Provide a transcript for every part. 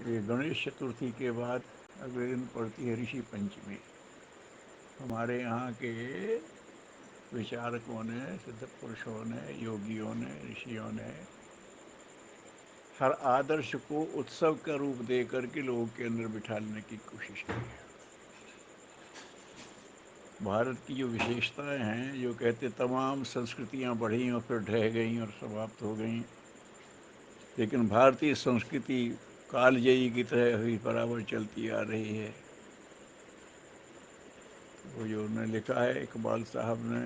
ये गणेश चतुर्थी के बाद अगले दिन पड़ती है ऋषि पंचमी। हमारे यहाँ के विचारकों ने, सिद्ध पुरुषों ने, योगियों ने, ऋषियों ने हर आदर्श को उत्सव का रूप दे करके लोगों के अंदर बिठा लेने की कोशिश की है। भारत की जो विशेषताएं हैं, जो कहते तमाम संस्कृतियां बढ़ी और फिर ढह गईं और समाप्त हो गईं, लेकिन भारतीय संस्कृति कालजयी की तरह हुई बराबर चलती आ रही है। वो जो उन्होंने लिखा है इकबाल साहब ने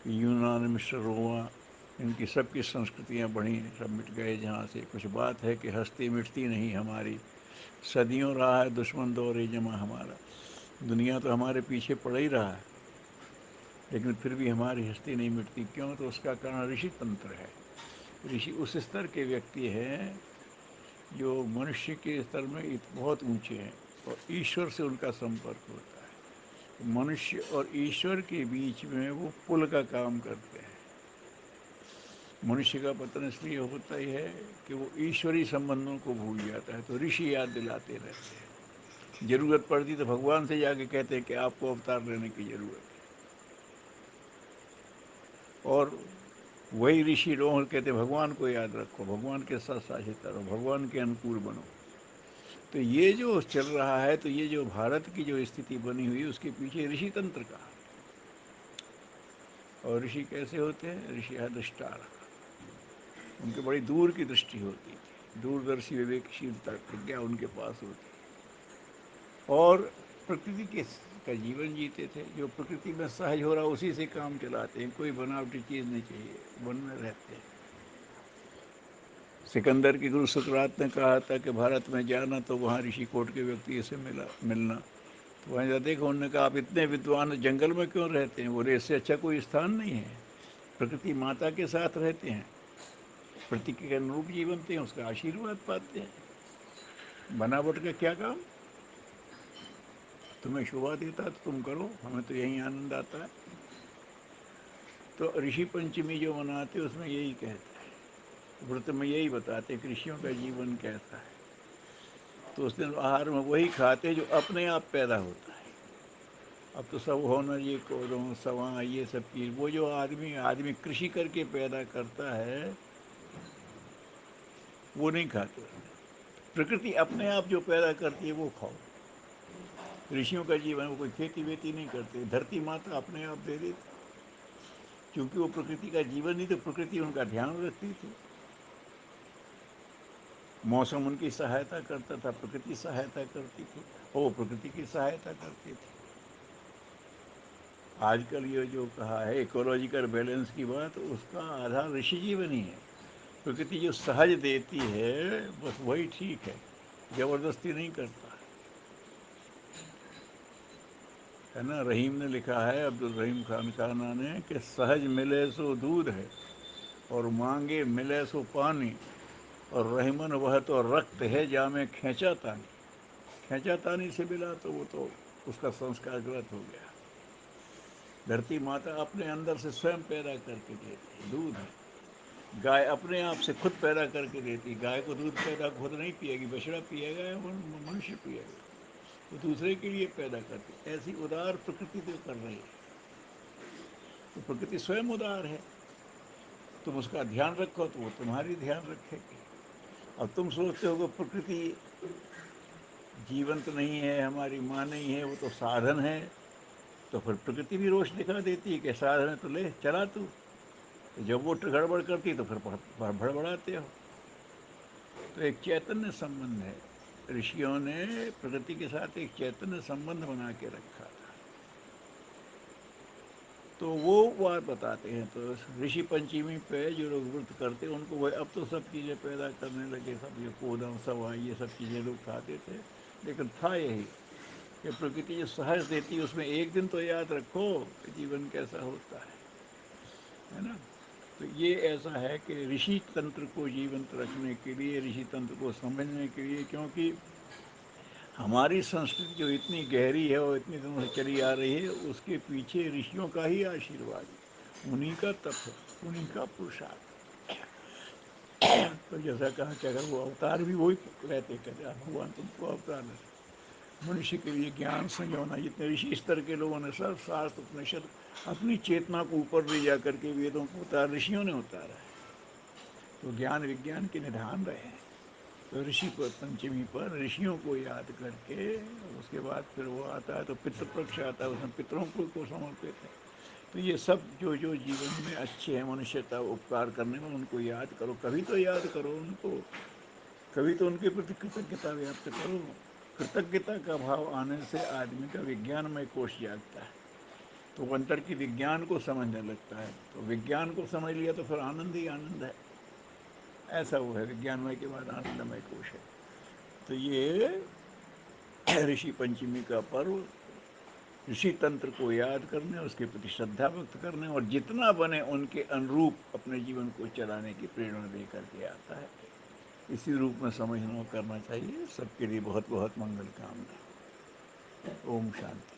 कि यूनान मिस्र रोमा, इनकी सबकी संस्कृतियां बढ़ी, सब मिट गए जहाँ से। कुछ बात है कि हस्ती मिटती नहीं हमारी, सदियों रहा है दुश्मन दौरे जमा हमारा। दुनिया तो हमारे पीछे पड़ ही रहा है, लेकिन फिर भी हमारी हस्ती नहीं मिटती। क्यों? तो उसका कारण ऋषि तंत्र है। ऋषि उस स्तर के व्यक्ति हैं जो मनुष्य के स्तर में बहुत ऊंचे हैं और ईश्वर से उनका संपर्क होता है। मनुष्य और ईश्वर के बीच में वो पुल का काम करते हैं। मनुष्य का पतन इसलिए होता ही है कि वो ईश्वरीय संबंधों को भूल जाता है, तो ऋषि याद दिलाते रहते हैं। जरूरत पड़ती तो भगवान से जाके कहते हैं कि आपको अवतार लेने की जरूरत है। और वही ऋषि लोग कहते भगवान को याद रखो, भगवान के साथ साझेदार रहो, भगवान के अनुकूल बनो। तो ये जो चल रहा है, तो ये जो भारत की जो स्थिति बनी हुई है उसके पीछे ऋषि तंत्र का। और ऋषि कैसे होते हैं? ऋषि है दृष्टार, उनके बड़ी दूर की दृष्टि होती थी, दूरदर्शी विवेकशीलता प्रज्ञा उनके पास होती। और प्रकृति के का जीवन जीते थे। जो प्रकृति में सहज हो रहा उसी से काम चलाते हैं, कोई बनावटी चीज़ नहीं चाहिए, वन में रहते हैं। सिकंदर के गुरु सुकरात ने कहा था कि भारत में जाना तो वहाँ ऋषिकोट के व्यक्ति से मिलना। तो वहाँ देखो, उन्होंने कहा आप इतने विद्वान जंगल में क्यों रहते हैं? बोले इससे अच्छा कोई स्थान नहीं है। प्रकृति माता के साथ रहते हैं, प्रकृति के अनुरूप जीवन जीते हैं, उसका आशीर्वाद पाते हैं। बनावट का क्या काम? तुम्हें शोभा देता है तो तुम करो, हमें तो यही आनंद आता है। तो ऋषि पंचमी जो मनाते हैं उसमें यही कहते हैं, व्रत में यही बताते हैं कि ऋषियों का जीवन कैसा है। तो उस दिन आहार में वही खाते जो अपने आप पैदा होता है। अब तो सब होना, ये कोदों सवा ये सब चीज़, वो जो आदमी कृषि करके पैदा करता है वो नहीं खाते। प्रकृति अपने आप जो पैदा करती है वो खाओ। ऋषियों का जीवन, वो कोई खेती वेती नहीं करते, धरती माता अपने आप दे देती, क्योंकि वो प्रकृति का जीवन नहीं, तो प्रकृति उनका ध्यान रखती थी। मौसम उनकी सहायता करता था, प्रकृति सहायता करती थी, वो प्रकृति की सहायता करती थी। आजकल ये जो कहा है इकोलॉजिकल बैलेंस की बात, उसका आधार ऋषि जीवन ही है। प्रकृति जो सहज देती है बस वही ठीक है, जबरदस्ती नहीं करता है ना। रहीम ने लिखा है, अब्दुल रहीम खान खाना ने, कि सहज मिले सो दूध है और मांगे मिले सो पानी, और रहमन वह तो रक्त है जामे खींचा तानी। खींचा तानी से मिला तो वो तो उसका संस्कार गलत हो गया। धरती माता अपने अंदर से स्वयं पैदा करके देती है, दूध है। गाय अपने आप से खुद पैदा करके देती। गाय को दूध पैदा खुद नहीं पिएगी, बछड़ा पिएगा या मनुष्य पिएगा, वो दूसरे के लिए पैदा करती। ऐसी उदार प्रकृति तो कर रही है, तो प्रकृति स्वयं उदार है। तुम उसका ध्यान रखो तो वो तुम्हारी ध्यान रखेगी। अब तुम सोचते हो कि प्रकृति जीवंत नहीं है, हमारी माँ नहीं है, वो तो साधन है, तो फिर प्रकृति भी रोष दिखा देती है कि साधन है तो ले चला तू। तो जब वो गड़बड़ करती है तो फिर भड़बड़ाते हो। तो एक चैतन्य संबंध है। ऋषियों ने प्रकृति के साथ एक चैतन्य संबंध बना के रखा था, तो वो बात बताते हैं। तो ऋषि पंचमी पे जो लोग व्रत करते हैं उनको वह, अब तो सब चीज़ें पैदा करने लगे, सब ये कोदम सवाई ये सब चीज़ें लोग खाते थे, लेकिन था यही कि प्रकृति जो सहज देती है उसमें एक दिन तो याद रखो कि जीवन कैसा होता है ना। तो ये ऐसा है कि ऋषि तंत्र को जीवंत रखने के लिए, ऋषि तंत्र को समझने के लिए, क्योंकि हमारी संस्कृति जो इतनी गहरी है और इतनी दिनों से चली आ रही है, उसके पीछे ऋषियों का ही आशीर्वाद है, उन्हीं का तप है, उन्हीं का पुरुषार्थ। तो जैसा कहा कि अगर वो अवतार भी वही रहते, कहते भगवान तुमको अवतार मनुष्य के लिए ज्ञान संजोना, जितने ऋषि स्तर के लोगों ने सब शास्त्र उपनिषद अपनी चेतना को ऊपर ले जा करके वेदों को उतार, ऋषियों ने उतारा है। तो ज्ञान विज्ञान के निधान रहे हैं। तो ऋषि पंचमी पर ऋषियों को याद करके उसके बाद फिर वो आता है तो पितृपक्ष आता है, उसमें पितरों को समर्पित है। तो ये सब जो जो जीवन में अच्छे हैं, मनुष्यता उपकार करने में, उनको याद करो, कभी तो याद करो उनको, कभी तो उनके प्रति कृतज्ञता व्यक्त करो। कृतज्ञता का भाव आने से आदमी का विज्ञानमय कोश जागता है, तो वो अंतर की विज्ञान को समझने लगता है। तो विज्ञान को समझ लिया तो फिर आनंद ही आनंद है। ऐसा वो है, विज्ञानमय के बाद आनंदमय कोश है। तो ये ऋषि पंचमी का पर्व ऋषि तंत्र को याद करने, उसके प्रति श्रद्धा व्यक्त करने और जितना बने उनके अनुरूप अपने जीवन को चलाने की प्रेरणा दे करके आता है। इसी रूप में समझना करना चाहिए। सबके लिए बहुत बहुत मंगल कामना। ओम शांति।